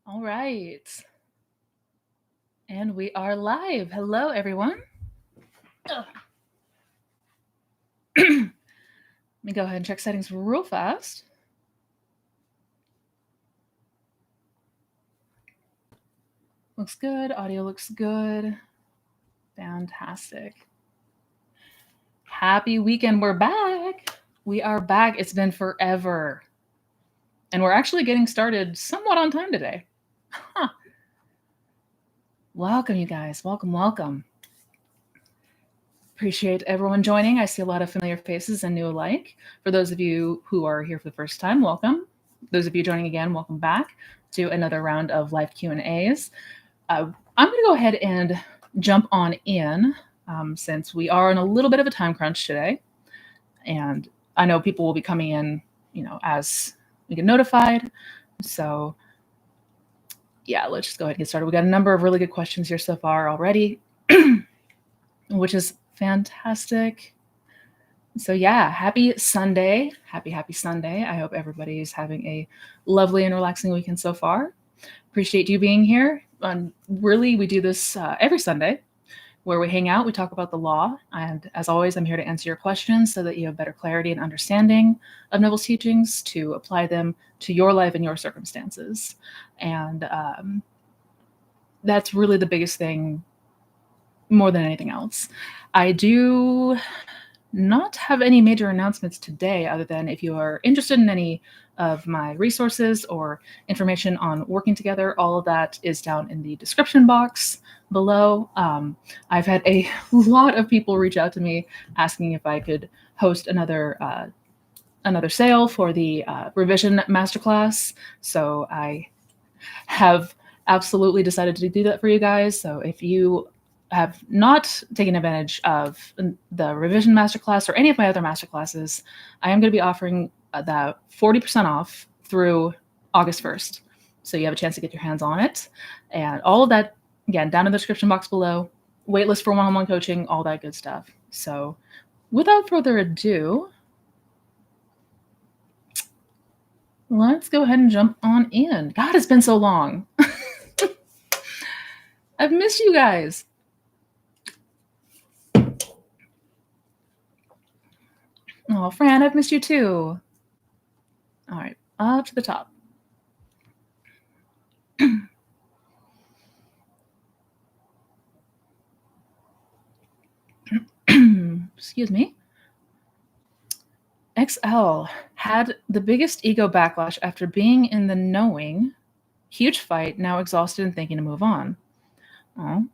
All right. And we are live. Hello, everyone. Ugh. Let me go ahead and check settings real fast. Looks good. Audio looks good. Fantastic. Happy weekend. We're back. We are back. It's been forever. And we're actually getting started somewhat on time today. Huh. Welcome, you guys. Welcome. Appreciate everyone joining. I see a lot of familiar faces and new alike. For those of you who are here for the first time, welcome. Those of you joining again, welcome back to another round of live Q&As. I'm going to go ahead and jump on in since we are in a little bit of a time crunch today. And I know people will be coming in, as we get notified. So yeah, let's just go ahead and get started. We got a number of really good questions here so far already, which is fantastic. So yeah, happy Sunday. Happy Sunday. I hope everybody's having a lovely and relaxing weekend so far. Appreciate you being here. Really, we do this every Sunday where we hang out, we talk about the law. And as always, I'm here to answer your questions so that you have better clarity and understanding of Neville's teachings to apply them to your life and your circumstances. And that's really the biggest thing more than anything else. I do not have any major announcements today other than if you are interested in any of my resources or information on working together, all of that is down in the description box below. I've had a lot of people reach out to me asking if I could host another sale for the revision masterclass. So I have absolutely decided to do that for you guys. So if you have not taken advantage of the revision masterclass or any of my other masterclasses, I am going to be offering that 40% off through August 1st. So you have a chance to get your hands on it. And all of that, again, down in the description box below, waitlist for one-on-one coaching, all that good stuff. So without further ado, let's go ahead and jump on in. God, it's been so long. I've missed you guys. Oh, Fran, I've missed you too. All right, up to the top. Excuse me. XL had the biggest ego backlash after being in the knowing. Huge fight, now exhausted and thinking to move on. Oh.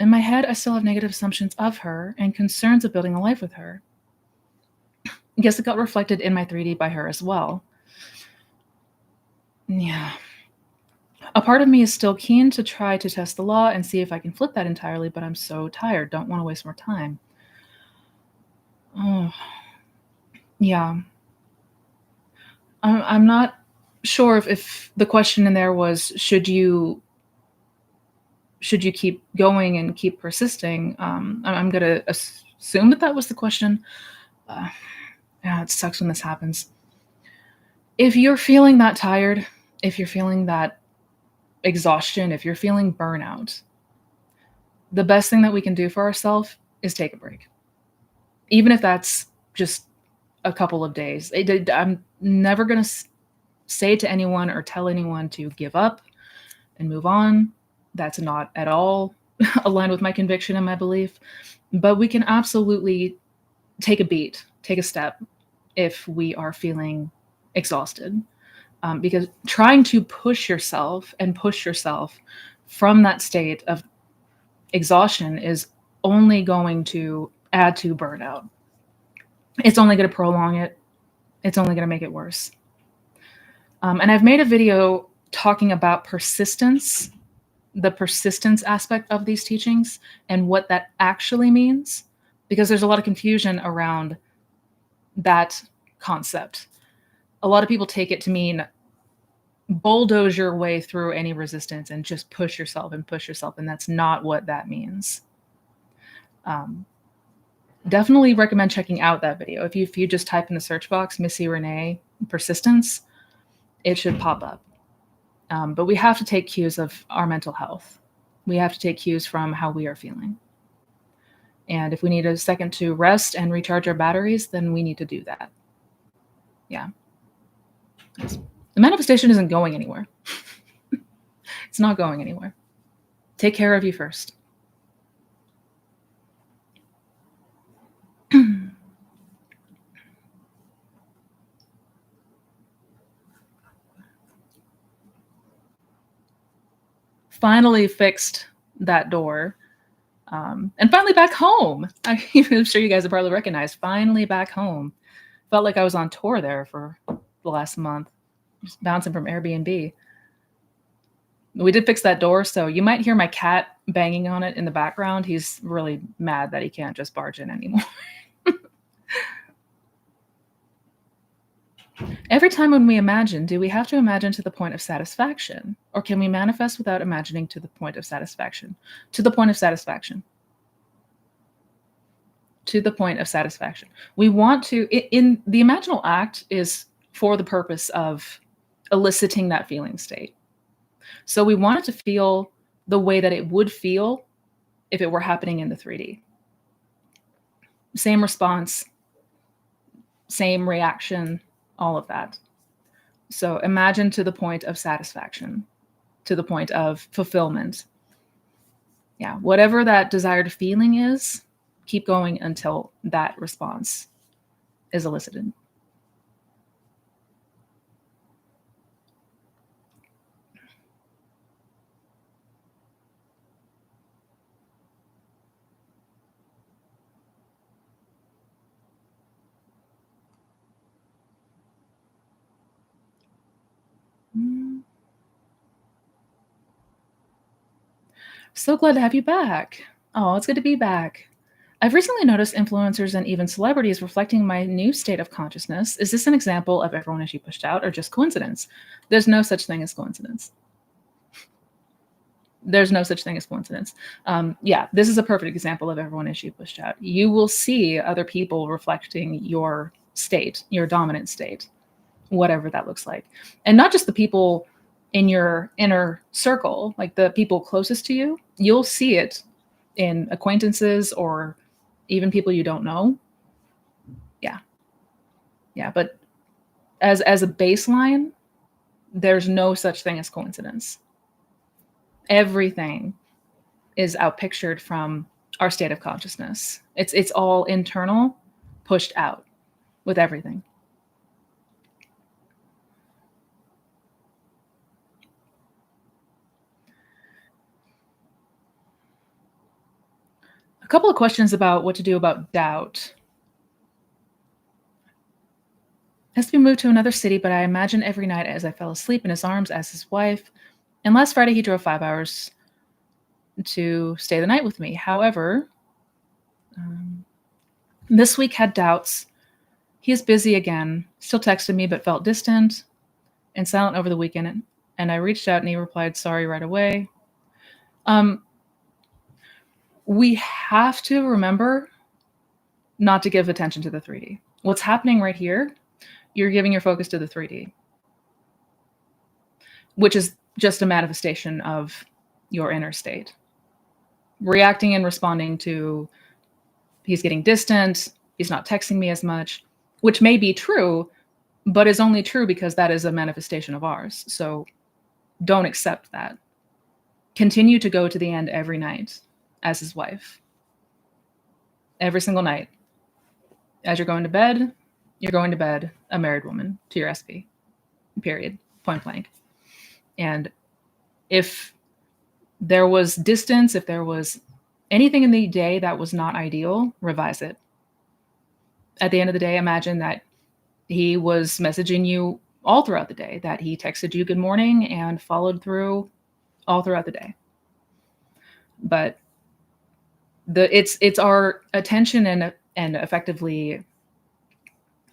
In my head, I still have negative assumptions of her and concerns of building a life with her. I guess it got reflected in my 3D by her as well. Yeah. A part of me is still keen to try to test the law and see if I can flip that entirely, but I'm so tired. Don't want to waste more time. Oh, yeah. I'm not sure if the question in there was, should you keep going and keep persisting? I'm going to assume that was the question. Yeah, it sucks when this happens. If you're feeling that tired, if you're feeling that exhaustion, if you're feeling burnout, the best thing that we can do for ourselves is take a break. Even if that's just a couple of days. I'm never going to say to anyone or tell anyone to give up and move on. That's not at all aligned with my conviction and my belief. But we can absolutely take a beat, take a step if we are feeling exhausted. Because trying to push yourself from that state of exhaustion is only going to add to burnout. It's only going to prolong it. It's only going to make it worse. And I've made a video talking about persistence, the persistence aspect of these teachings and what that actually means, because there's a lot of confusion around that concept. A lot of people take it to mean bulldoze your way through any resistance and just push yourself, and that's not what that means. Definitely recommend checking out that video. If you just type in the search box, Missy Renee persistence, it should pop up. But we have to take cues of our mental health. We have to take cues from how we are feeling. And if we need a second to rest and recharge our batteries, then we need to do that. Yeah. The manifestation isn't going anywhere. It's not going anywhere. Take care of you first. Finally fixed that door. And finally back home. I'm sure you guys have probably recognized. Finally back home. Felt like I was on tour there for the last month, just bouncing from Airbnb. We did fix that door, so you might hear my cat banging on it in the background. He's really mad that he can't just barge in anymore. Every time when we imagine, do we have to imagine to the point of satisfaction? Or can we manifest without imagining to the point of satisfaction? To the point of satisfaction. To the point of satisfaction. We want to, in the imaginal act is for the purpose of eliciting that feeling state. So we want it to feel the way that it would feel if it were happening in the 3D. Same response, same reaction, all of that. So imagine to the point of satisfaction, to the point of fulfillment. Yeah, whatever that desired feeling is, keep going until that response is elicited. So glad to have you back. Oh, it's good to be back. I've recently noticed influencers and even celebrities reflecting my new state of consciousness. Is this an example of everyone as you pushed out or just coincidence? There's no such thing as coincidence. There's no such thing as coincidence. Yeah, this is a perfect example of everyone as you pushed out. You will see other people reflecting your state, your dominant state, whatever that looks like. And not just the people in your inner circle, like the people closest to you, you'll see it in acquaintances or even people you don't know. Yeah. Yeah. But as a baseline, there's no such thing as coincidence. Everything is outpictured from our state of consciousness. It's all internal, pushed out with everything. A couple of questions about what to do about doubt. Has to be moved to another city, but I imagine every night as I fell asleep in his arms as his wife. And last Friday, he drove 5 hours to stay the night with me. However, this week had doubts. He is busy again, still texted me, but felt distant and silent over the weekend. And I reached out and he replied, sorry, right away. We have to remember not to give attention to the 3D. What's happening right here, you're giving your focus to the 3D, which is just a manifestation of your inner state. Reacting and responding to, he's getting distant, he's not texting me as much, which may be true, but is only true because that is a manifestation of ours. So don't accept that. Continue to go to the end every night as his wife. Every single night. As you're going to bed a married woman to your SP. Period. Point blank. And if there was distance, if there was anything in the day that was not ideal, revise it. At the end of the day, imagine that he was messaging you all throughout the day, that he texted you good morning and followed through all throughout the day. But it's our attention and effectively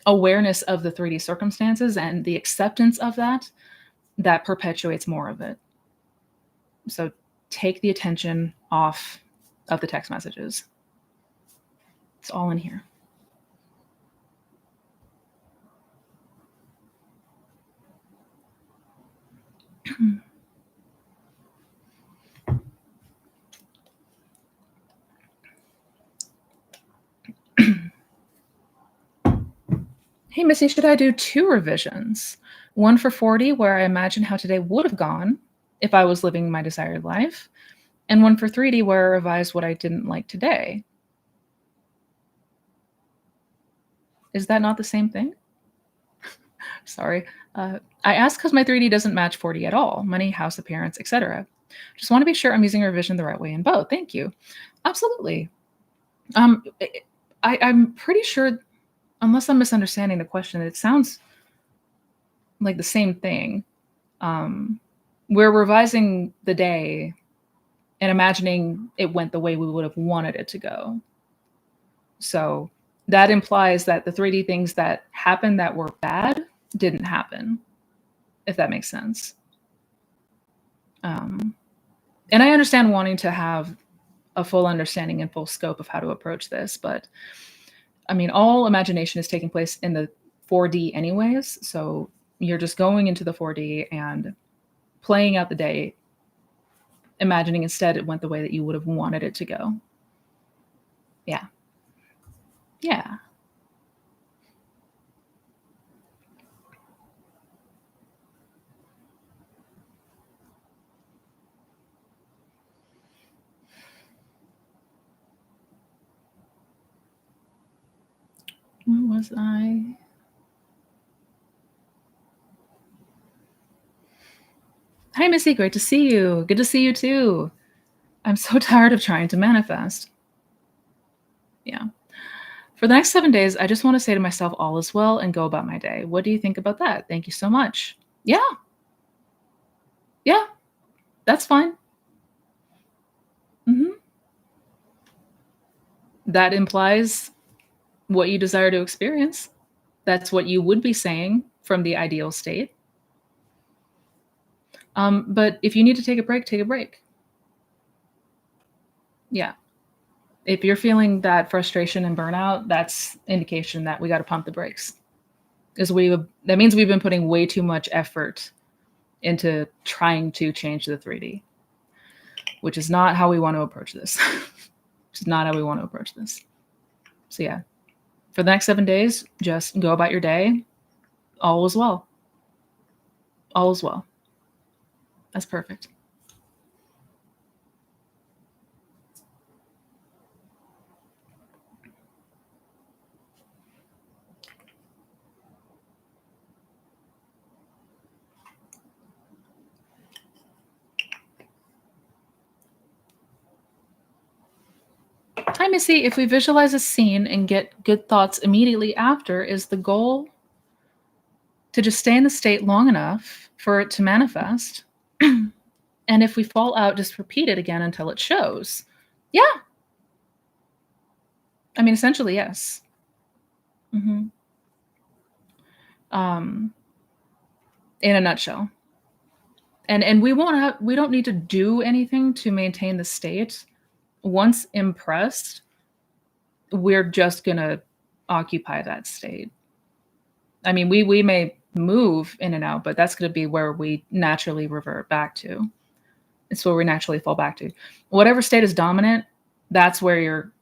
awareness of the 3D circumstances and the acceptance of that perpetuates more of it. So take the attention off of the text messages. It's all in here. Hey, Missy, should I do two revisions? One for 40, where I imagine how today would have gone if I was living my desired life, and one for 3D, where I revise what I didn't like today. Is that not the same thing? Sorry. I ask because my 3D doesn't match 40 at all money, house appearance, etc. Just want to be sure I'm using revision the right way in both. Thank you. Absolutely. Um, I'm pretty sure, unless I'm misunderstanding the question, it sounds like the same thing. Um, we're revising the day and imagining it went the way we would have wanted it to go. So that implies that the 3D things that happened that were bad didn't happen, if that makes sense. Um, and I understand wanting to have a full understanding and full scope of how to approach this, but I mean, all imagination is taking place in the 4D anyways. So you're just going into the 4D and playing out the day, imagining instead it went the way that you would have wanted it to go. Yeah. Yeah. What was I? Hi, Missy. Great to see you. Good to see you too. I'm so tired of trying to manifest. Yeah. For the next 7 days, I just want to say to myself, all is well and go about my day. What do you think about that? Thank you so much. Yeah. Yeah. That's fine. Hmm. That implies what you desire to experience. That's what you would be saying from the ideal state. But if you need to take a break, take a break. Yeah. If you're feeling that frustration and burnout, that's indication that we got to pump the brakes. Because that means we've been putting way too much effort into trying to change the 3D, which is not how we want to approach this. It's not how we want to approach this. So yeah, for the next 7 days, just go about your day. All is well. All is well. That's perfect. Hi, Missy. If we visualize a scene and get good thoughts immediately after, is the goal to just stay in the state long enough for it to manifest? And if we fall out, just repeat it again until it shows. Yeah. I mean, essentially, yes. Hmm. Um, in a nutshell. And we don't need to do anything to maintain the state. Once impressed, we're just gonna occupy that state. I mean, we may move in and out, but that's gonna be where we naturally revert back to. It's where we naturally fall back to. Whatever state is dominant, that's where you're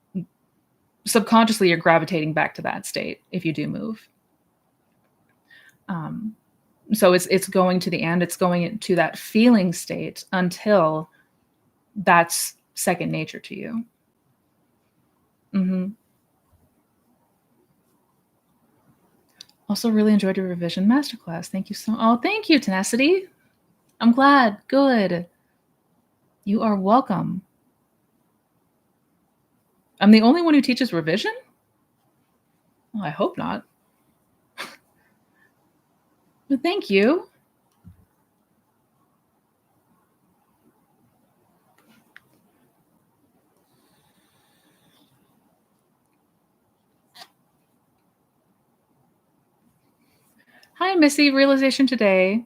subconsciously you're gravitating back to that state if you do move. Um, so it's going to the end. It's going into that feeling state until that's second nature to you. Hmm. Also, really enjoyed your revision masterclass. Thank you so. Oh, thank you, Tenacity. I'm glad. Good. You are welcome. I'm the only one who teaches revision. Well, I hope not. But thank you. Hi, Missy. Realization today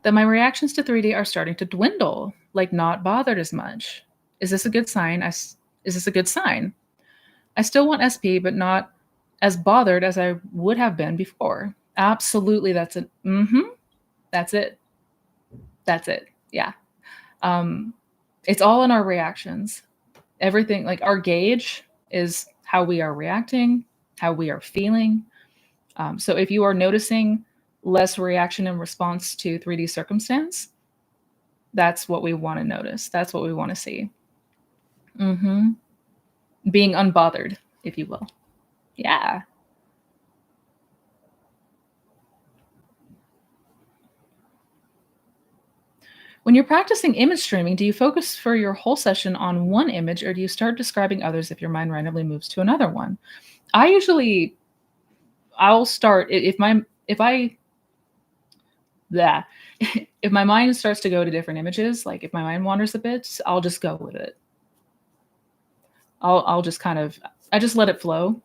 that my reactions to 3D are starting to dwindle, like not bothered as much. Is this a good sign? Is this a good sign? I still want SP, but not as bothered as I would have been before. Absolutely, that's it. That's it. That's it. Yeah. Um, it's all in our reactions. Everything, like our gauge is how we are reacting, how we are feeling. So if you are noticing less reaction and response to 3D circumstance, that's what we want to notice. That's what we want to see. Hmm. Being unbothered, if you will. Yeah. When you're practicing image streaming, do you focus for your whole session on one image or do you start describing others if your mind randomly moves to another one? I usually I'll start if I yeah. If my mind starts to go to different images, like if my mind wanders a bit, I'll just go with it. I'll just kind of I just let it flow.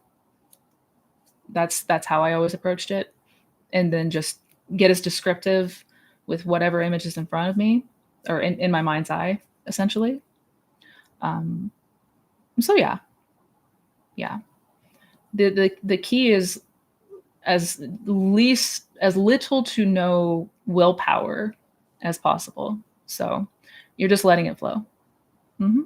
That's how I always approached it, and then just get as descriptive with whatever image is in front of me or in my mind's eye, essentially. Um, so yeah, yeah. The key is as little to no willpower as possible. So you're just letting it flow. Hmm.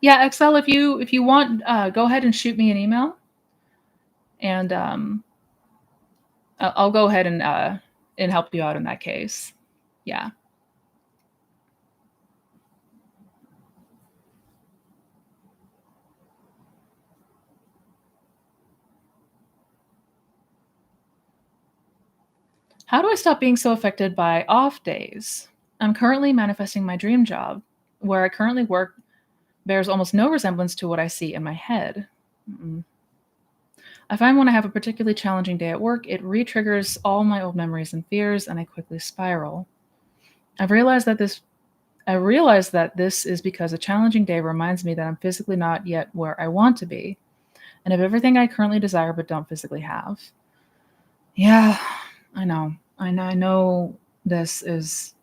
Yeah, Excel. If you want, go ahead and shoot me an email, and I'll go ahead and help you out in that case. Yeah. How do I stop being so affected by off days? I'm currently manifesting my dream job. Where I currently work bears almost no resemblance to what I see in my head. Mm. I find when I have a particularly challenging day at work, it re triggers all my old memories and fears, and I quickly spiral. I've realized that this I realize that this is because a challenging day reminds me that I'm physically not yet where I want to be, and of everything I currently desire but don't physically have. Yeah, I know. I know this is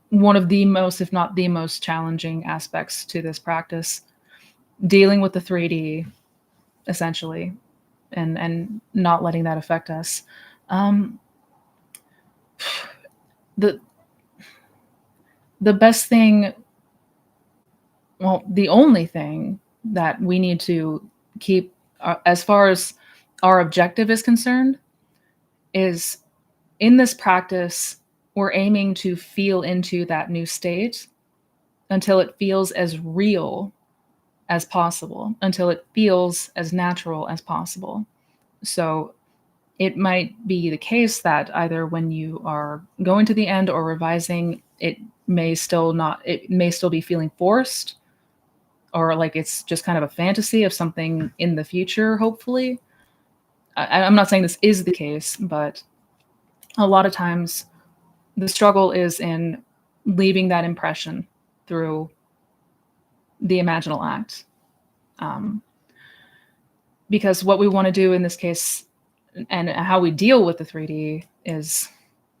one of the most, if not the most challenging aspects to this practice, dealing with the 3D essentially and not letting that affect us. Um, the the best thing, well, the only thing that we need to keep as far as our objective is concerned is in this practice, we're aiming to feel into that new state until it feels as real as possible, until it feels as natural as possible. So it might be the case that either when you are going to the end or revising, it may still be feeling forced or like it's just kind of a fantasy of something in the future, hopefully. I'm not saying this is the case, but a lot of times the struggle is in leaving that impression through the imaginal act. Um, because what we want to do in this case and how we deal with the 3D is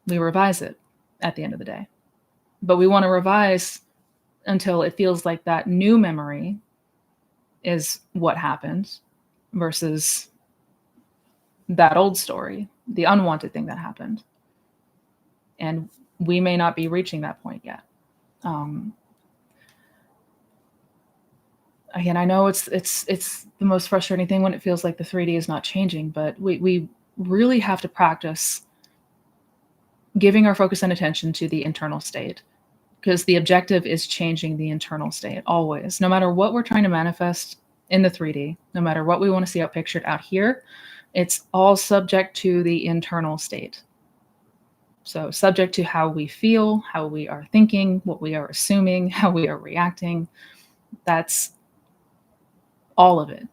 we revise it at the end of the day. But we want to revise until it feels like that new memory is what happened versus that old story, the unwanted thing that happened. And we may not be reaching that point yet. Um, Again, I know it's the most frustrating thing when it feels like the 3D is not changing, but we really have to practice giving our focus and attention to the internal state because the objective is changing the internal state always. No matter what we're trying to manifest in the 3D, no matter what we want to see out pictured out here, it's all subject to the internal state. So, subject to how we feel, how we are thinking, what we are assuming, how we are reacting. That's all of it.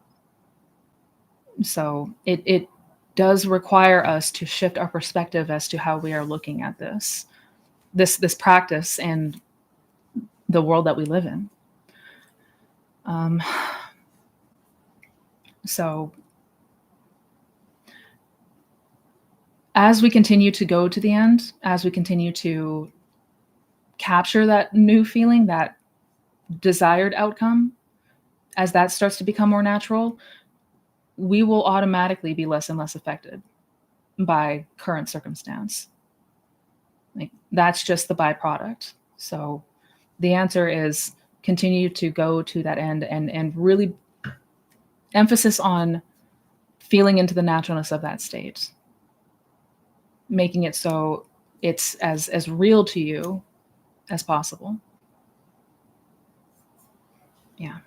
So, it does require us to shift our perspective as to how we are looking at this practice and the world that we live in. Um, so As we continue to go to the end, as we continue to capture that new feeling, that desired outcome, as that starts to become more natural, we will automatically be less and less affected by current circumstance. Like, that's just the byproduct. So the answer is continue to go to that end, and really emphasis on feeling into the naturalness of that state, making it so it's as real to you as possible. Yeah.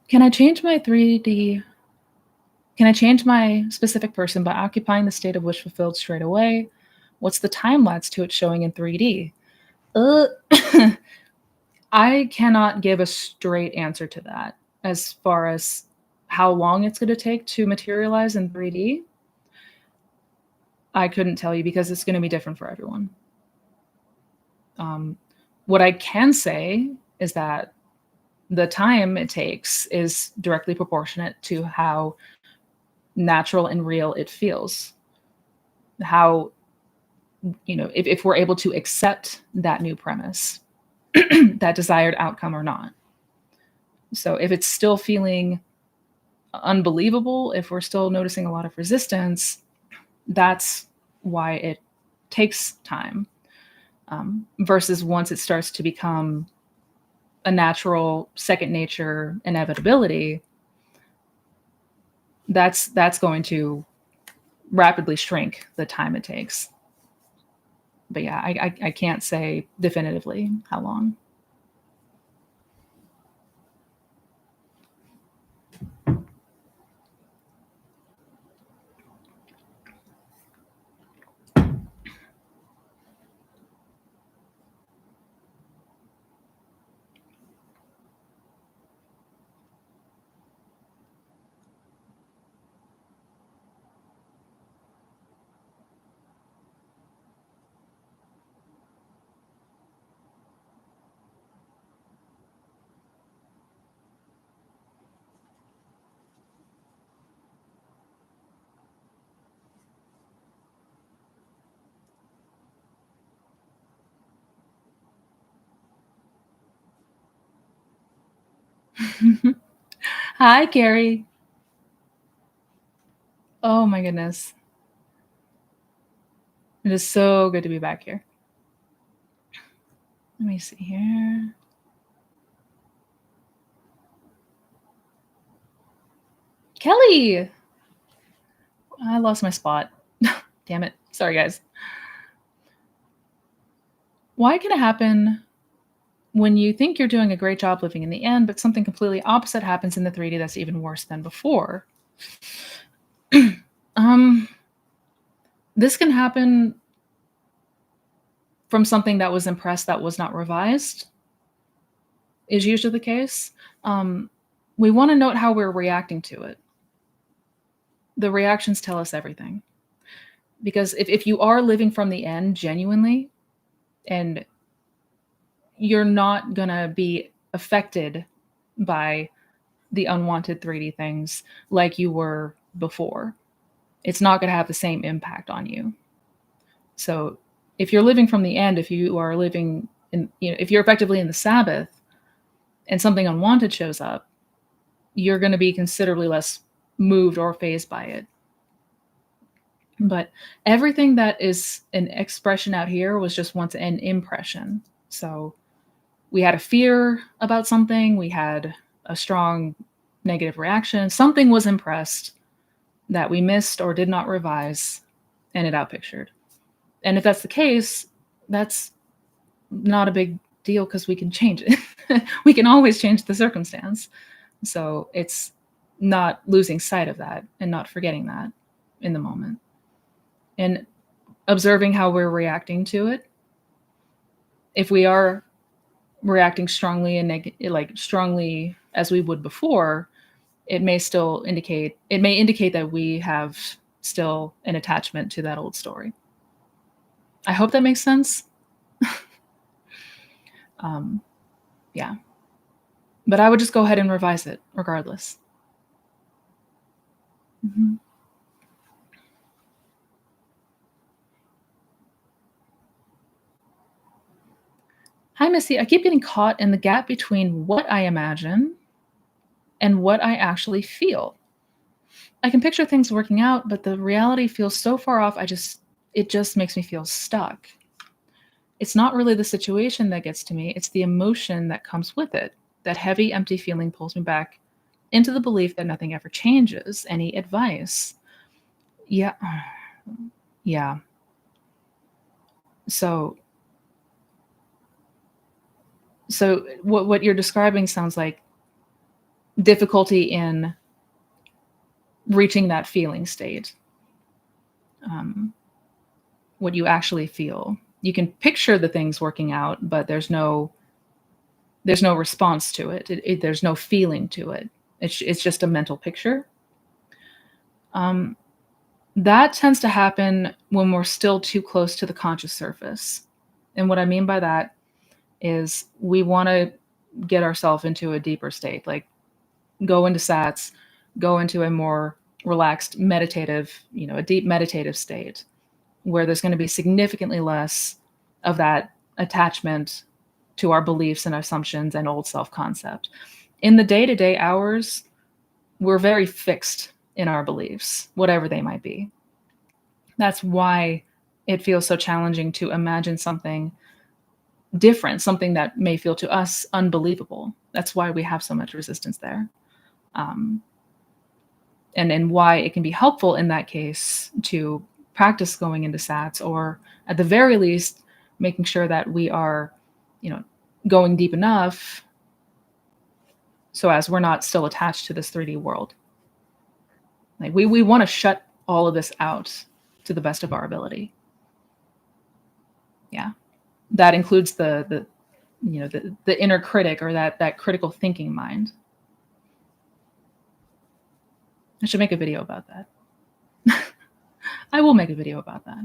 Can I change my 3D? Can I change my specific person by occupying the state of wish fulfilled straight away? What's the time lapse to it showing in 3D? Uh, I cannot give a straight answer to that as far as how long it's going to take to materialize in 3D. I couldn't tell you because it's going to be different for everyone. What I can say is that the time it takes is directly proportionate to how natural and real it feels. How, if we're able to accept that new premise, that desired outcome or not. So if it's still feeling unbelievable, if we're still noticing a lot of resistance, that's why it takes time. Versus once it starts to become a natural second nature inevitability, that's going to rapidly shrink the time it takes. But yeah, I can't say definitively how long. Hi, Carrie. Oh my goodness. It is so good to be back here. Let me see here. Kelly! I lost my spot. Damn it. Sorry, guys. Why can it happen when you think you're doing a great job living in the end, but something completely opposite happens in the 3D that's even worse than before? um, this can happen from something that was impressed that was not revised, is usually the case. We want to note how we're reacting to it. The reactions tell us everything. Because if you are living from the end genuinely, and you're not going to be affected by the unwanted 3D things like you were before, it's not going to have the same impact on you. So if you're living from the end, if you are living in, if you're effectively in the Sabbath and something unwanted shows up, you're going to be considerably less moved or fazed by it. But everything that is an expression out here was just once an impression. So we had a fear about something, we had a strong negative reaction, something was impressed that we missed or did not revise, and it outpictured. And if that's the case, that's not a big deal because we can change it. We can always change the circumstance. So it's not losing sight of that and not forgetting that in the moment. And observing how we're reacting to it. If we are reacting strongly and strongly as we would before, it may indicate that we have still an attachment to that old story. I hope that makes sense. Um, yeah. But I would just go ahead and revise it regardless. Mhm. Hi, Missy. I keep getting caught in the gap between what I imagine and what I actually feel. I can picture things working out, but the reality feels so far off. It just makes me feel stuck. It's not really the situation that gets to me, it's the emotion that comes with it. That heavy, empty feeling pulls me back into the belief that nothing ever changes. Any advice? Yeah. Yeah. So so what you're describing sounds like difficulty in reaching that feeling state. Um, what you actually feel. You can picture the things working out, but there's no response to it. There's no feeling to it. It's just a mental picture. Um, that tends to happen when we're still too close to the conscious surface. And what I mean by that is we want to get ourselves into a deeper state, like go into sats, go into a more relaxed meditative, a deep meditative state where there's going to be significantly less of that attachment to our beliefs and assumptions and old self concept. In the day to day hours, we're very fixed in our beliefs, whatever they might be. That's why it feels so challenging to imagine something different, something that may feel to us unbelievable. That's why we have so much resistance there. Um, and why it can be helpful in that case to practice going into sats, or at the very least making sure that we are, you know, going deep enough so as we're not still attached to this 3D world. Like we want to shut all of this out to the best of our ability. Yeah. That includes the inner critic, or that critical thinking mind. I should make a video about that. I will make a video about that.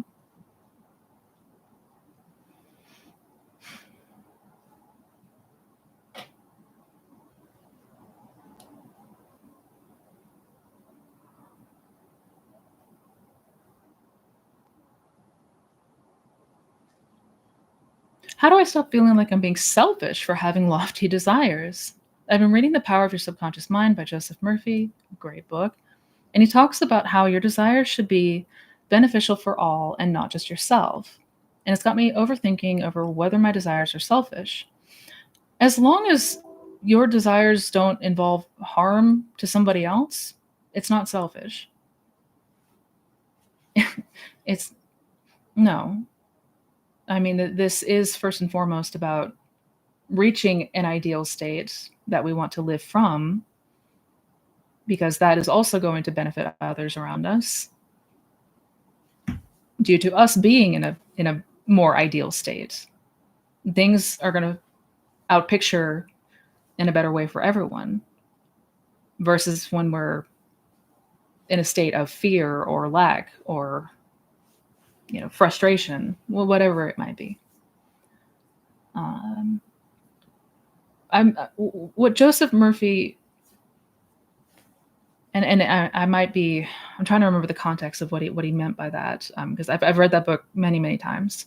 How do I stop feeling like I'm being selfish for having lofty desires? I've been reading The Power of Your Subconscious Mind by Joseph Murphy, great book, and he talks about how your desires should be beneficial for all and not just yourself. And it's got me overthinking over whether my desires are selfish. As long as your desires don't involve harm to somebody else, it's not selfish. It's no. I mean, this is first and foremost about reaching an ideal state that we want to live from, because that is also going to benefit others around us due to us being in a more ideal state. Things are going to outpicture in a better way for everyone, versus when we're in a state of fear or lack or frustration, well, whatever it might be. um, what Joseph Murphy, and I might be, I'm trying to remember the context of what he meant by that, because I've read that book many times.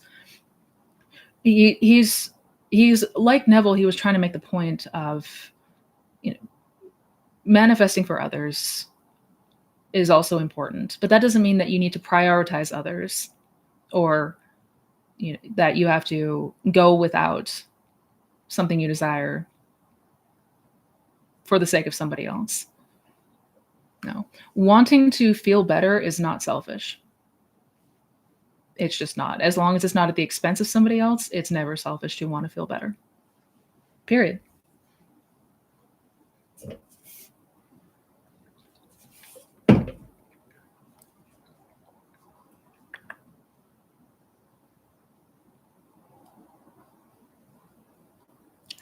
He's like Neville. He was trying to make the point of, you know manifesting for others is also important, but that doesn't mean that you need to prioritize others, or that you have to go without something you desire for the sake of somebody else. No, wanting to feel better is not selfish. It's just not. As long as it's not at the expense of somebody else, it's never selfish to want to feel better. Period.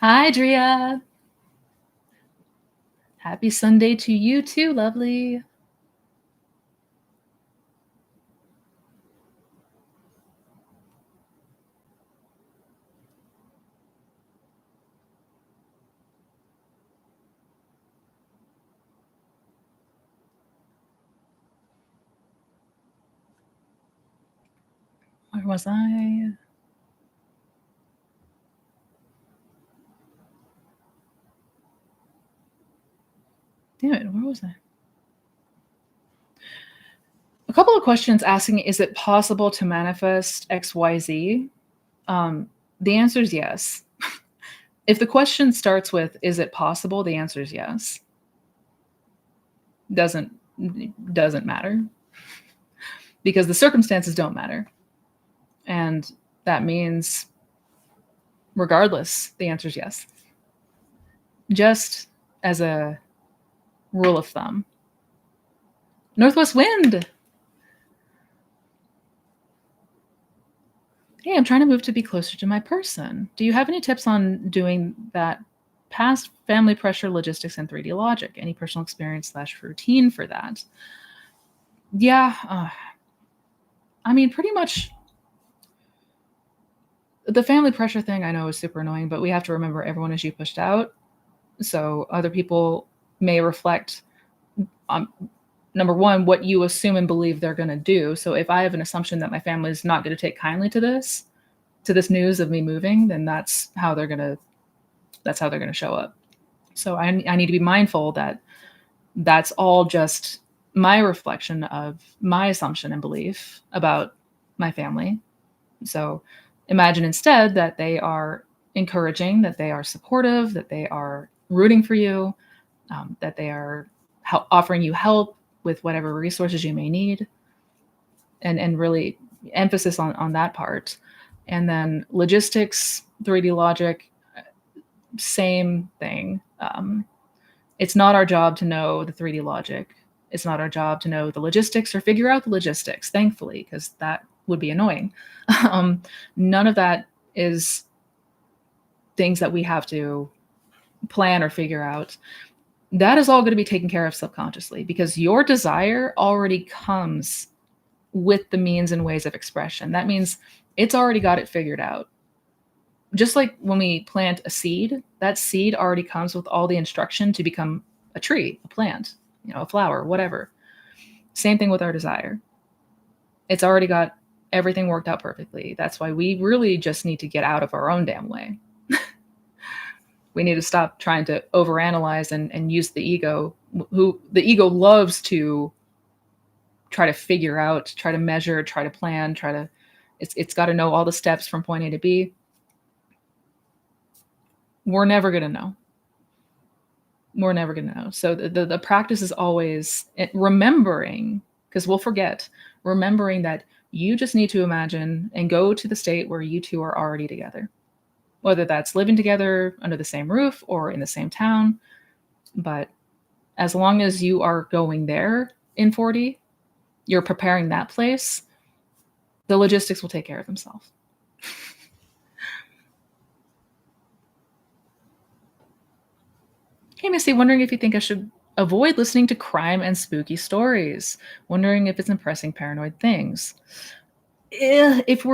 Hi, Drea. Happy Sunday to you too, lovely. Where was I? Damn it, where was I? A couple of questions asking, is it possible to manifest XYZ? The answer is yes. If the question starts with, is it possible? The answer is yes. Doesn't doesn't matter because the circumstances don't matter. And that means regardless, the answer is yes. Just as a rule of thumb. Northwest wind. Hey, I'm trying to move to be closer to my person. Do you have any tips on doing that past family pressure, logistics, and 3D logic? Any personal experience / routine for that? Yeah. I mean, pretty much the family pressure thing I know is super annoying, but we have to remember everyone is you pushed out. So other people may reflect on number one, what you assume and believe they're going to do. So if I have an assumption that my family is not going to take kindly to this news of me moving, then that's how they're going to show up. So I need to be mindful that that's all just my reflection of my assumption and belief about my family. So imagine instead that they are encouraging, that they are supportive, that they are rooting for you, that they are offering you help with whatever resources you may need, and really emphasis on that part. And then logistics, 3D logic, same thing. It's not our job to know the 3D logic. It's not our job to know the logistics or figure out the logistics, thankfully, because that would be annoying. None of that is things that we have to plan or figure out. That is all going to be taken care of subconsciously because your desire already comes with the means and ways of expression. That means it's already got it figured out. Just like when we plant a seed, that seed already comes with all the instruction to become a tree, a plant, a flower, whatever. Same thing with our desire. It's already got everything worked out perfectly. That's why we really just need to get out of our own damn way. We need to stop trying to overanalyze and use the ego, who the ego loves to try to figure out, try to measure, try to plan, it's got to know all the steps from point A to B. We're never going to know. We're never going to know. So the practice is always remembering, because we'll forget, remembering that you just need to imagine and go to the state where you two are already together, whether that's living together under the same roof or in the same town. But as long as you are going there in 40, you're preparing that place, the logistics will take care of themselves. Hey, Missy, wondering if you think I should avoid listening to crime and spooky stories. Wondering if it's impressing paranoid things. If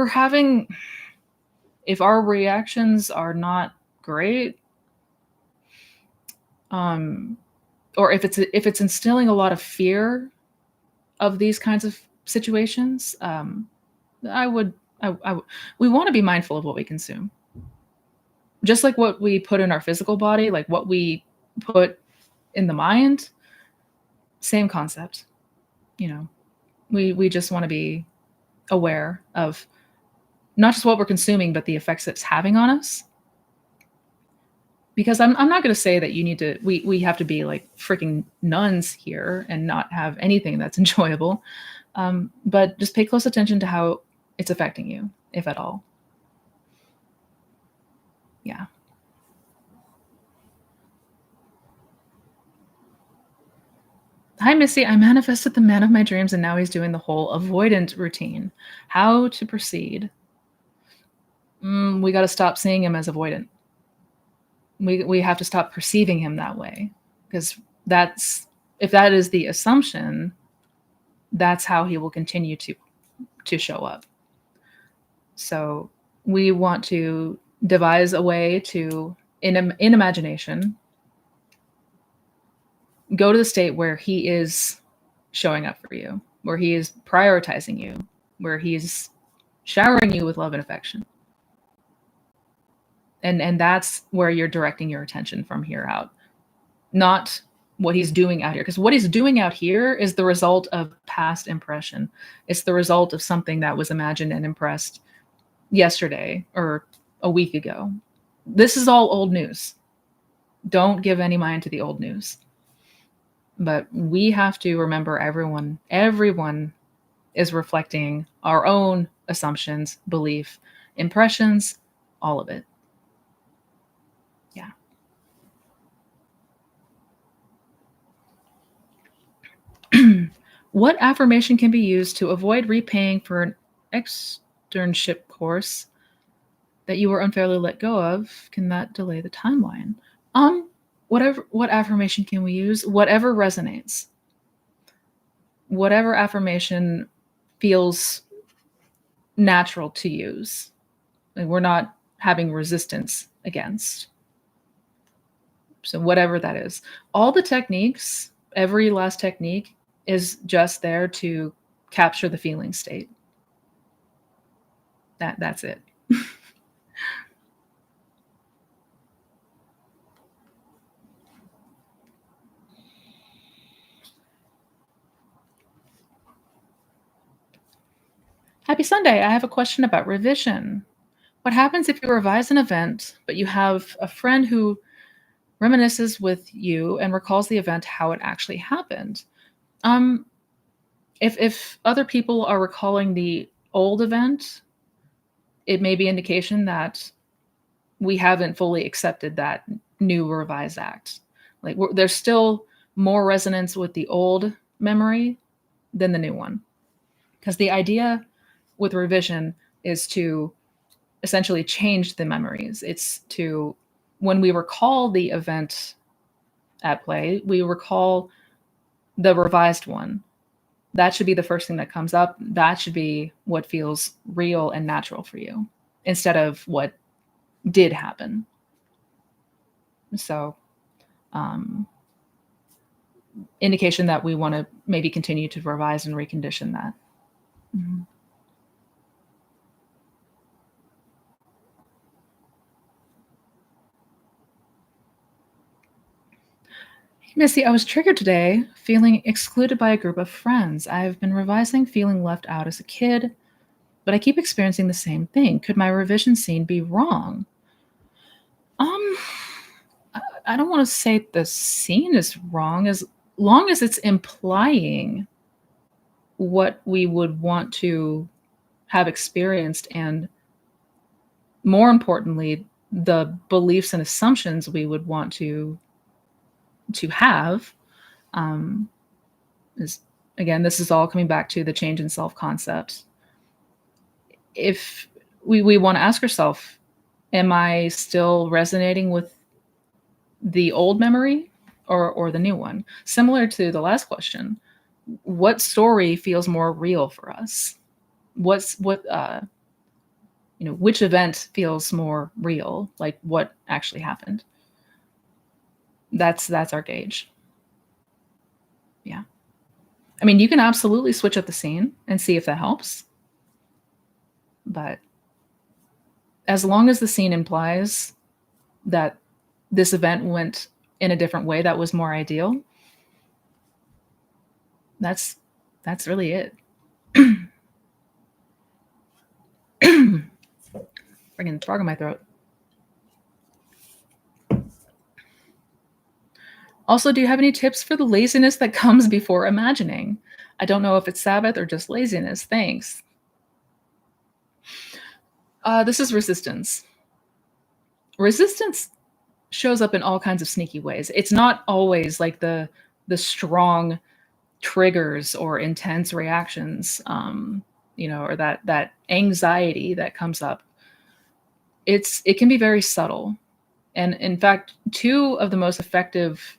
our reactions are not great, or if it's instilling a lot of fear of these kinds of situations, we want to be mindful of what we consume. Just like what we put in our physical body, like what we put in the mind, same concept. We just want to be aware of not just what we're consuming, but the effects it's having on us. Because I'm not going to say that we have to be like freaking nuns here and not have anything that's enjoyable. But just pay close attention to how it's affecting you, if at all. Yeah. Hi, Missy. I manifested the man of my dreams, and now he's doing the whole avoidant routine. How to proceed? We got to stop seeing him as avoidant. We have to stop perceiving him that way, because That's if that is the assumption, that's how he will continue to show up. So we want to devise a way to, in imagination, go to the state where he is showing up for you, where he is prioritizing you, where he's showering you with love and affection. And that's where you're directing your attention from here out, not what he's doing out here. Because what he's doing out here is the result of past impression. It's the result of something that was imagined and impressed yesterday or a week ago. This is all old news. Don't give any mind to the old news. But we have to remember everyone is reflecting our own assumptions, belief, impressions, all of it. Yeah. What affirmation can be used to avoid repaying for an externship course that you were unfairly let go of? Can that delay the timeline? What affirmation can we use? Whatever resonates. Whatever affirmation feels natural to use. Like we're not having resistance against. So whatever that is. All the techniques, every last technique is just there to capture the feeling state. That's it. Happy Sunday. I have a question about revision. What happens if you revise an event, but you have a friend who reminisces with you and recalls the event how it actually happened? If other people are recalling the old event, it may be indication that we haven't fully accepted that new revised act. Like there's still more resonance with the old memory than the new one. Because the idea with revision is to essentially change the memories. It's to, when we recall the event at play, we recall the revised one. That should be the first thing that comes up. That should be what feels real and natural for you instead of what did happen. So, indication that we want to maybe continue to revise and recondition that. Mm-hmm. Missy, I was triggered today, feeling excluded by a group of friends. I've been revising feeling left out as a kid, but I keep experiencing the same thing. Could my revision scene be wrong? I don't want to say the scene is wrong as long as it's implying what we would want to have experienced, and more importantly, the beliefs and assumptions we would want to have. Is, again, this is all coming back to the change in self-concept. If we want to ask ourselves, am I still resonating with the old memory or the new one? Similar to the last question, what story feels more real for us? Which event feels more real? Like what actually happened? That's our gauge. Yeah. I mean, you can absolutely switch up the scene and see if that helps. But as long as the scene implies that this event went in a different way that was more ideal, that's really it. Friggin' frog in my throat. Also, do you have any tips for the laziness that comes before imagining? I don't know if it's Sabbath or just laziness. Thanks. This is resistance. Resistance shows up in all kinds of sneaky ways. It's not always like the strong triggers or intense reactions, or that anxiety that comes up. It can be very subtle. And in fact, two of the most effective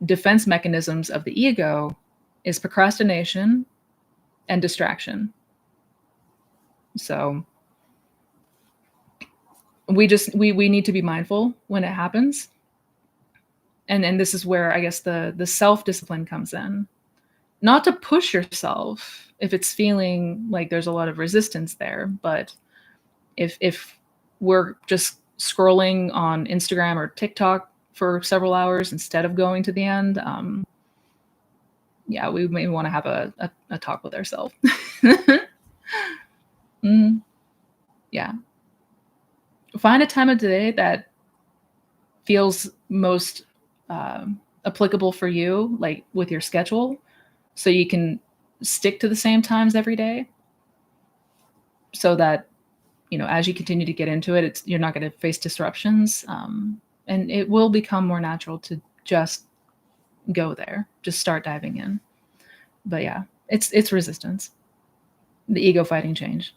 defense mechanisms of the ego is procrastination and distraction. So we need to be mindful when it happens. And this is where I guess the self-discipline comes in. Not to push yourself if it's feeling like there's a lot of resistance there, but if we're just scrolling on Instagram or TikTok for several hours instead of going to the end, yeah, we may want to have a talk with ourselves. Mm, yeah. Find a time of the day that feels most applicable for you, like with your schedule, so you can stick to the same times every day, so that as you continue to get into it, you're not going to face disruptions, and it will become more natural to just go there, just start diving in. But yeah, it's resistance, the ego fighting change.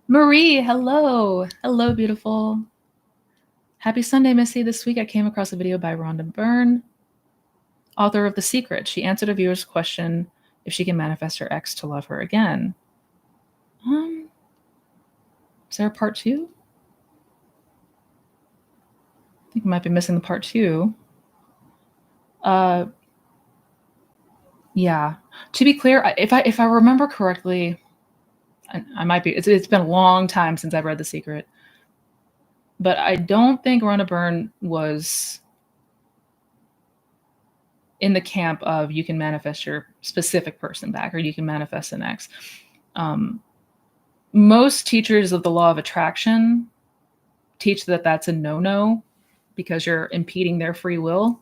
Marie, hello. Hello, beautiful. Happy Sunday, Missy. This week I came across a video by Rhonda Byrne, author of The Secret. She answered a viewer's question if she can manifest her ex to love her again. Is there a part 2? I think I might be missing the part 2. Yeah. To be clear, if I remember correctly, I might be. It's been a long time since I've read The Secret, but I don't think Rhonda Byrne was in the camp of you can manifest your specific person back or you can manifest an ex. Most teachers of the law of attraction teach that that's a no-no because you're impeding their free will.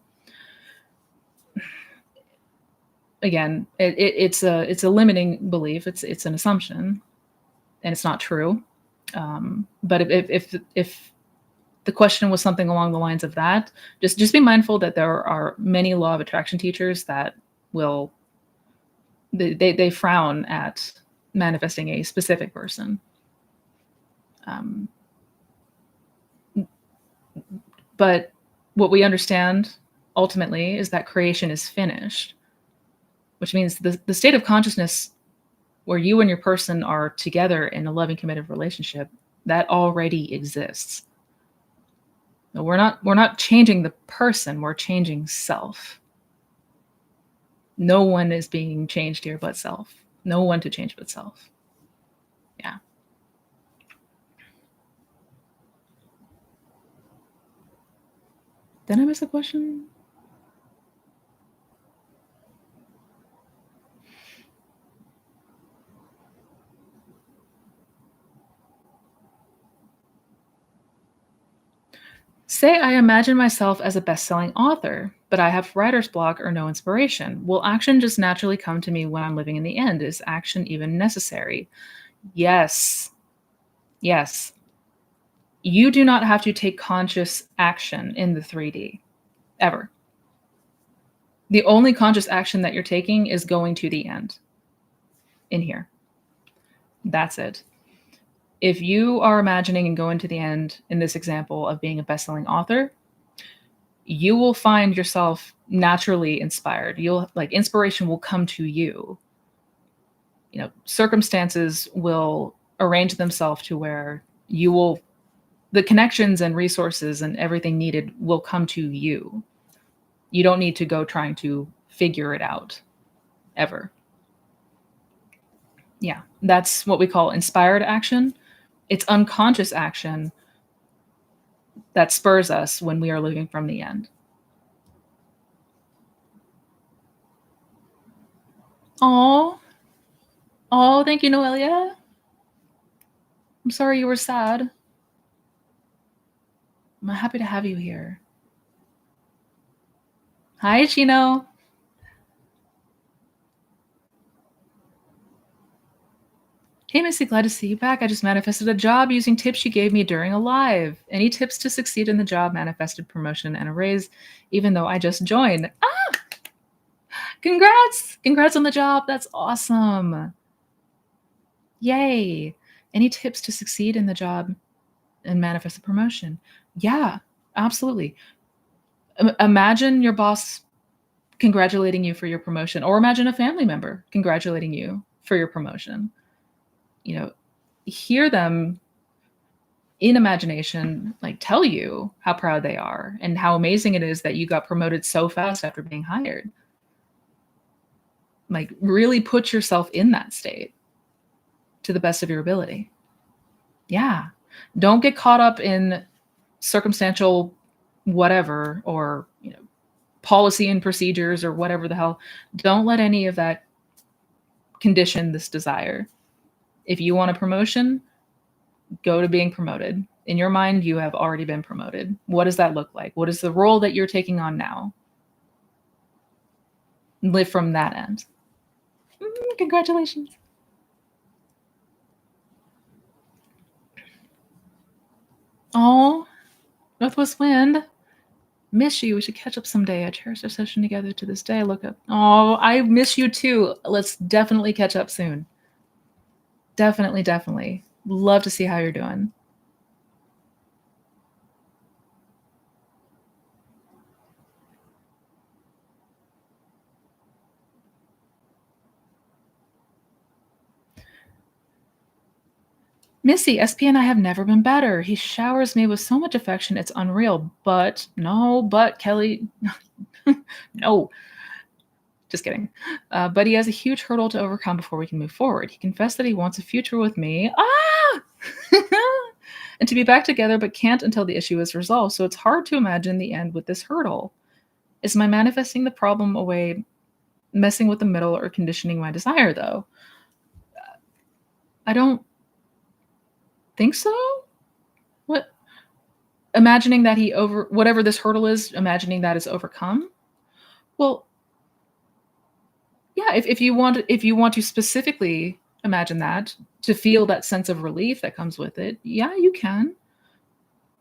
Again, it's a limiting belief. It's an assumption, and it's not true. But if the question was something along the lines of that, just be mindful that there are many law of attraction teachers that will they frown at manifesting a specific person. But what we understand ultimately is that creation is finished, which means the state of consciousness where you and your person are together in a loving, committed relationship, that already exists. No, we're not changing the person, we're changing self. No one is being changed here but self. No one to change but self. Yeah. Did I miss a question? Say I imagine myself as a best-selling author, but I have writer's block or no inspiration. Will action just naturally come to me when I'm living in the end? Is action even necessary? Yes. Yes. You do not have to take conscious action in the 3D, ever. The only conscious action that you're taking is going to the end in here. That's it. If you are imagining and going to the end in this example of being a best-selling author, you will find yourself naturally inspired. Inspiration will come to you. Circumstances will arrange themselves to where the connections and resources and everything needed will come to you. You don't need to go trying to figure it out ever. Yeah, that's what we call inspired action. It's unconscious action that spurs us when we are living from the end. Oh, thank you, Noelia. I'm sorry you were sad. I'm happy to have you here. Hi, Chino. Hey, Missy, glad to see you back. I just manifested a job using tips you gave me during a live. Any tips to succeed in the job? Manifested promotion and a raise, even though I just joined. Ah, congrats! Congrats on the job. That's awesome. Yay. Any tips to succeed in the job and manifest a promotion? Yeah, absolutely. Imagine your boss congratulating you for your promotion, or imagine a family member congratulating you for your promotion. You know, hear them in imagination, like tell you how proud they are and how amazing it is that you got promoted so fast after being hired. Like, really put yourself in that state to the best of your ability. Yeah. Don't get caught up in circumstantial whatever, or, policy and procedures or whatever the hell. Don't let any of that condition this desire. If you want a promotion, go to being promoted. In your mind, you have already been promoted. What does that look like? What is the role that you're taking on now? Live from that end. Congratulations. Oh, Northwest Wind. Miss you. We should catch up someday. I cherish our session together to this day. Look up. Oh, I miss you too. Let's definitely catch up soon. Definitely, definitely. Love to see how you're doing. Missy, SP and I have never been better. He showers me with so much affection, it's unreal. But, no, but Kelly, no, just kidding. But he has a huge hurdle to overcome before we can move forward. He confessed that he wants a future with me. Ah! And to be back together, but can't until the issue is resolved. So it's hard to imagine the end with this hurdle. Is my manifesting the problem away, messing with the middle, or conditioning my desire, though? I don't think so. What? Imagining that he over whatever this hurdle is, imagining that is overcome. Well, yeah, if you want to specifically imagine that to feel that sense of relief that comes with it, yeah, you can.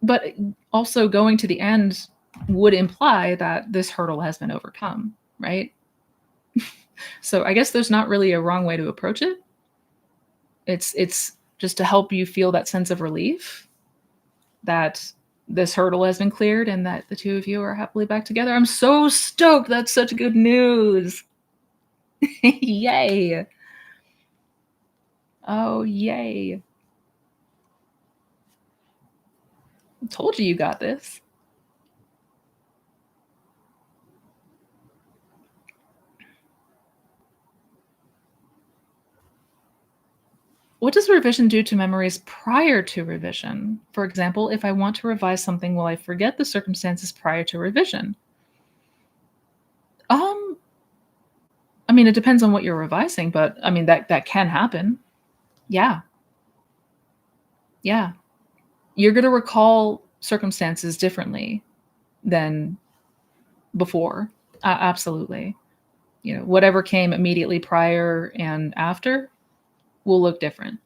But also going to the end would imply that this hurdle has been overcome, right? So I guess there's not really a wrong way to approach it. It's just to help you feel that sense of relief that this hurdle has been cleared and that the two of you are happily back together. I'm so stoked. That's such good news. Yay. Oh, yay. I told you got this. What does revision do to memories prior to revision? For example, if I want to revise something, will I forget the circumstances prior to revision? Um, I mean, it depends on what you're revising, but I mean that can happen. Yeah. Yeah. You're going to recall circumstances differently than before. Absolutely. Whatever came immediately prior and after will look different.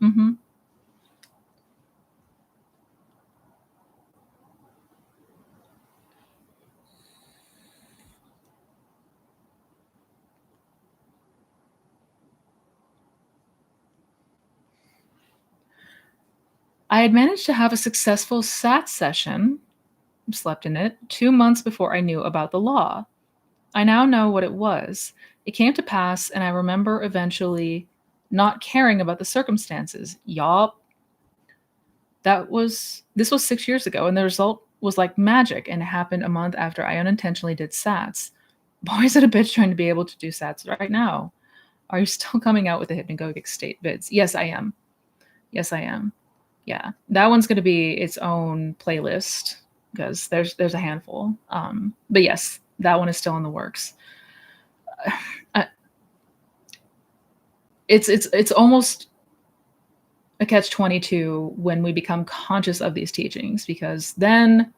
I had managed to have a successful SAT session, slept in it, 2 months before I knew about the law. I now know what it was. It came to pass, and I remember eventually not caring about the circumstances. Yup. This was 6 years ago, and the result was like magic, and it happened a month after I unintentionally did SATs. Boy, is it a bitch trying to be able to do SATs right now. Are you still coming out with the hypnagogic state bids? Yes, I am. Yes, I am. Yeah, that one's going to be its own playlist because there's a handful. But yes, that one is still in the works. Uh, it's almost a catch-22 when we become conscious of these teachings, because then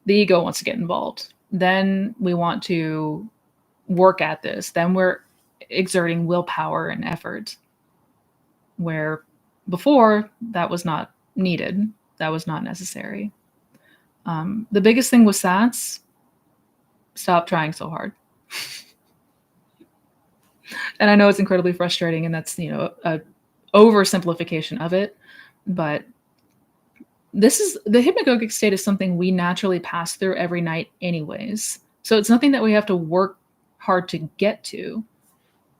the ego wants to get involved. Then we want to work at this. Then we're exerting willpower and effort, where Before, that was not needed. That was not necessary. The biggest thing with SATs, stop trying so hard. And I know it's incredibly frustrating, and that's, a oversimplification of it, but this is the hypnagogic state is something we naturally pass through every night anyways. So it's nothing that we have to work hard to get to.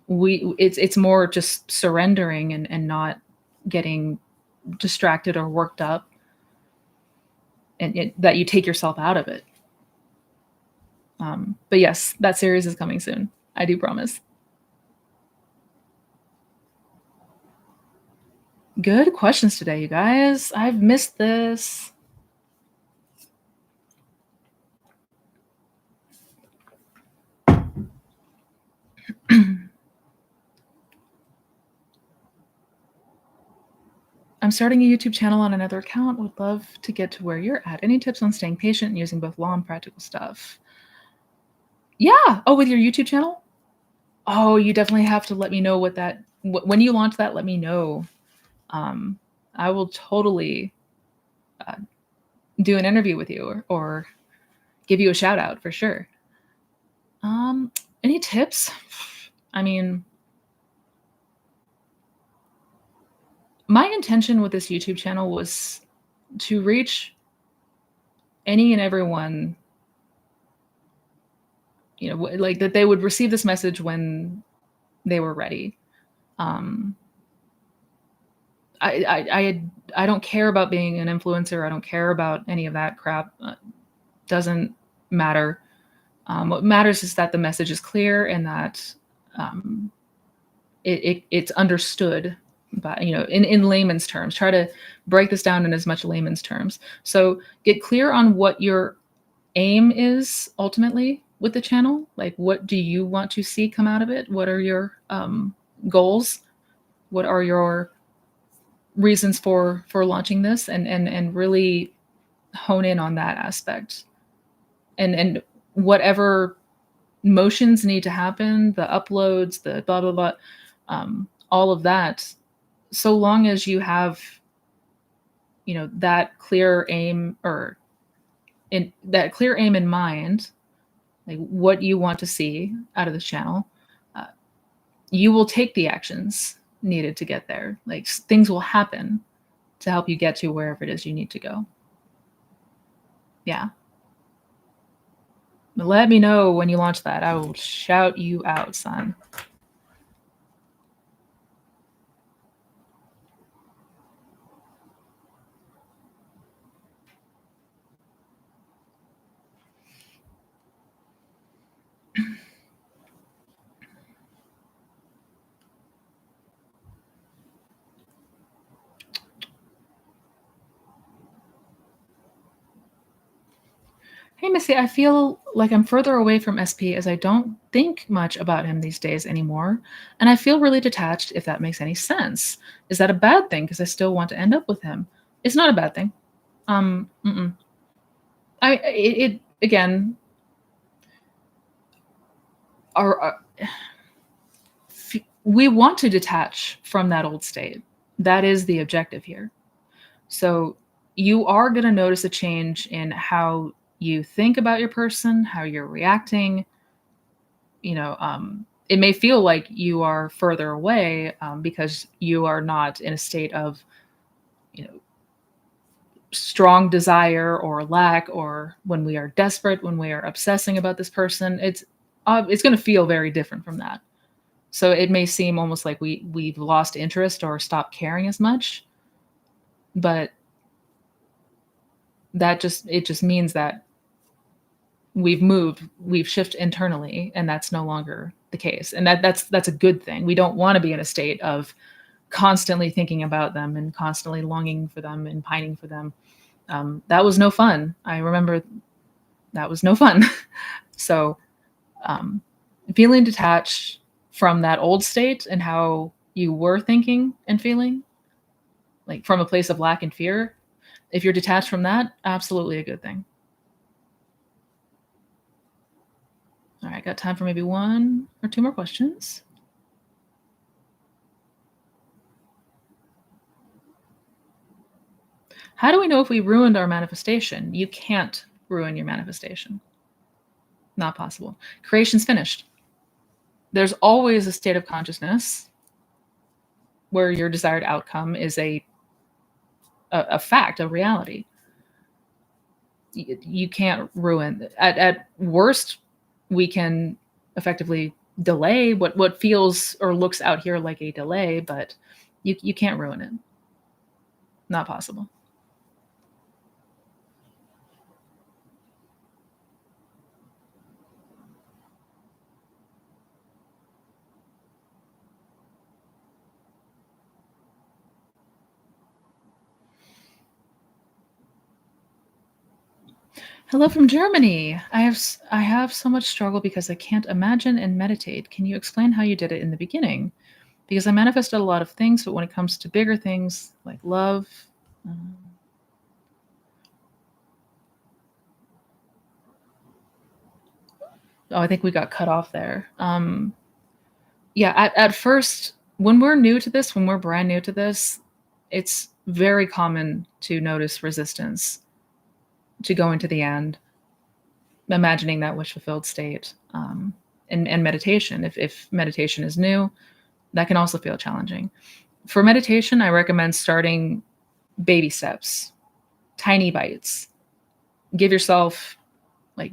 It's more just surrendering and not getting distracted or worked up, and that you take yourself out of it. But yes, that series is coming soon. I do promise. Good questions today, you guys. I've missed this. I'm starting a YouTube channel on another account. Would love to get to where you're at. Any tips on staying patient and using both law and practical stuff? Yeah. Oh, with your YouTube channel? Oh, you definitely have to let me know when you launch that, let me know. I will totally do an interview with you or give you a shout out for sure. Any tips? I mean, my intention with this YouTube channel was to reach any and everyone, like that they would receive this message when they were ready. I don't care about being an influencer. I don't care about any of that crap. Doesn't matter. What matters is that the message is clear and that it's understood by, in layman's terms. Try to break this down in as much layman's terms. So get clear on what your aim is ultimately with the channel. Like, what do you want to see come out of it? What are your goals? What are your reasons for launching this? And really hone in on that aspect. And whatever motions need to happen, the uploads, the blah blah blah, all of that, so long as you have that clear aim in mind, like what you want to see out of this channel, you will take the actions needed to get there. Like, things will happen to help you get to wherever it is you need to go. Yeah. But let me know when you launch that. I will shout you out, son. Hey, Missy, I feel like I'm further away from SP as I don't think much about him these days anymore, and I feel really detached, if that makes any sense. Is that a bad thing? Because I still want to end up with him. It's not a bad thing. Mm-mm. It again, we want to detach from that old state. That is the objective here. So you are going to notice a change in how you think about your person, how you're reacting. It may feel like you are further away because you are not in a state of, strong desire or lack, or when we are desperate, when we are obsessing about this person. It's going to feel very different from that. So it may seem almost like we've lost interest or stopped caring as much, but it just means that we've shifted internally, and that's no longer the case. And that's a good thing. We don't want to be in a state of constantly thinking about them and constantly longing for them and pining for them. That was no fun. I remember that was no fun. So feeling detached from that old state and how you were thinking and feeling, like from a place of lack and fear, if you're detached from that, absolutely a good thing. All right, got time for maybe one or two more questions. How do we know if we ruined our manifestation? You can't ruin your manifestation. Not possible. Creation's finished. There's always a state of consciousness where your desired outcome is a fact, a reality. You can't ruin. At worst, we can effectively delay what feels or looks out here like a delay, but you can't ruin it. Not possible. Hello from Germany. I have so much struggle because I can't imagine and meditate. Can you explain how you did it in the beginning? Because I manifested a lot of things, but when it comes to bigger things like love, oh, I think we got cut off there. Yeah, at first, when we're new to this, when we're brand new to this, it's very common to notice resistance to going to the end, imagining that wish fulfilled state, and meditation. If meditation is new, that can also feel challenging. For meditation, I recommend starting baby steps, tiny bites. Give yourself like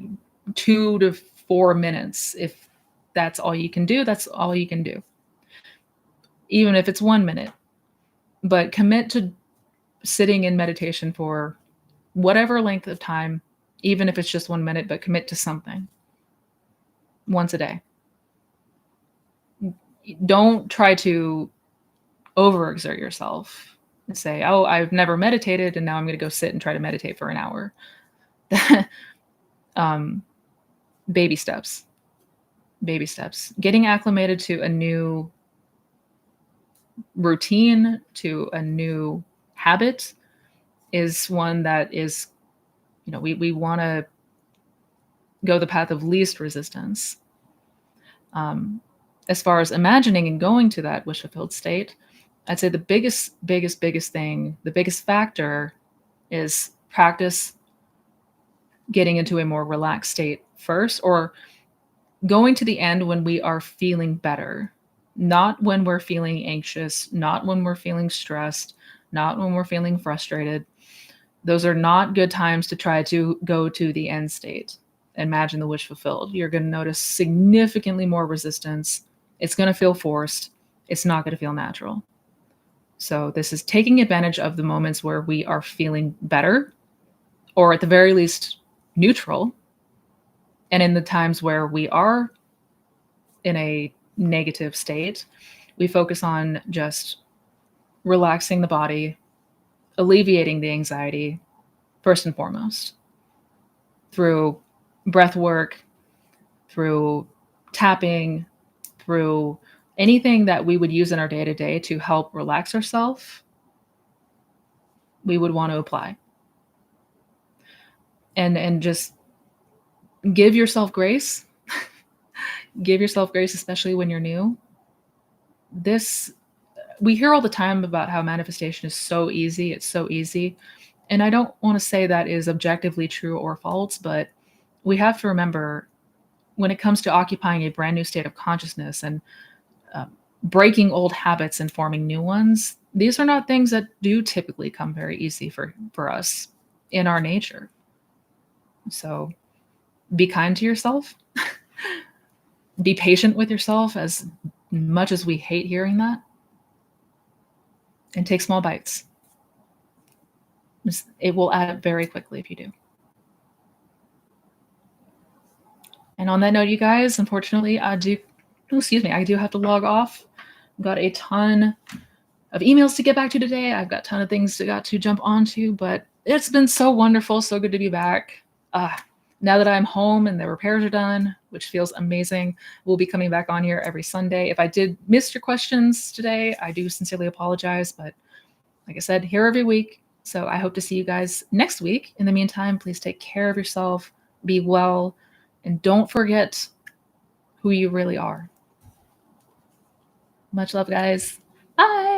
2 to 4 minutes. If that's all you can do, that's all you can do. Even if it's 1 minute, but commit to sitting in meditation for whatever length of time, even if it's just 1 minute, but commit to something once a day. Don't try to overexert yourself and say, oh, I've never meditated and now I'm going to go sit and try to meditate for an hour. Baby steps. Baby steps. Getting acclimated to a new routine, to a new habit is one that is, we want to go the path of least resistance. As far as imagining and going to that wish fulfilled state, I'd say the biggest thing, the biggest factor is practice getting into a more relaxed state first, or going to the end when we are feeling better, not when we're feeling anxious, not when we're feeling stressed, not when we're feeling frustrated. Those are not good times to try to go to the end state. Imagine the wish fulfilled. You're going to notice significantly more resistance. It's going to feel forced. It's not going to feel natural. So this is taking advantage of the moments where we are feeling better, or at the very least neutral. And in the times where we are in a negative state, we focus on just relaxing the body, alleviating the anxiety, first and foremost, through breath work, through tapping, through anything that we would use in our day-to-day to help relax ourselves, we would want to apply. And just give yourself grace. Give yourself grace, especially when you're new. We hear all the time about how manifestation is so easy. It's so easy. And I don't want to say that is objectively true or false, but we have to remember when it comes to occupying a brand new state of consciousness and breaking old habits and forming new ones, these are not things that do typically come very easy for us in our nature. So be kind to yourself. Be patient with yourself, as much as we hate hearing that. And take small bites. It will add up very quickly if you do. And on that note, you guys, unfortunately, I do have to log off. I've got a ton of emails to get back to today. I've got a ton of things to jump onto, but it's been so wonderful, so good to be back. Now that I'm home and the repairs are done, which feels amazing, we'll be coming back on here every Sunday. If I did miss your questions today, I do sincerely apologize, but like I said, here every week. So I hope to see you guys next week. In the meantime, please take care of yourself, be well, and don't forget who you really are. Much love, guys. Bye.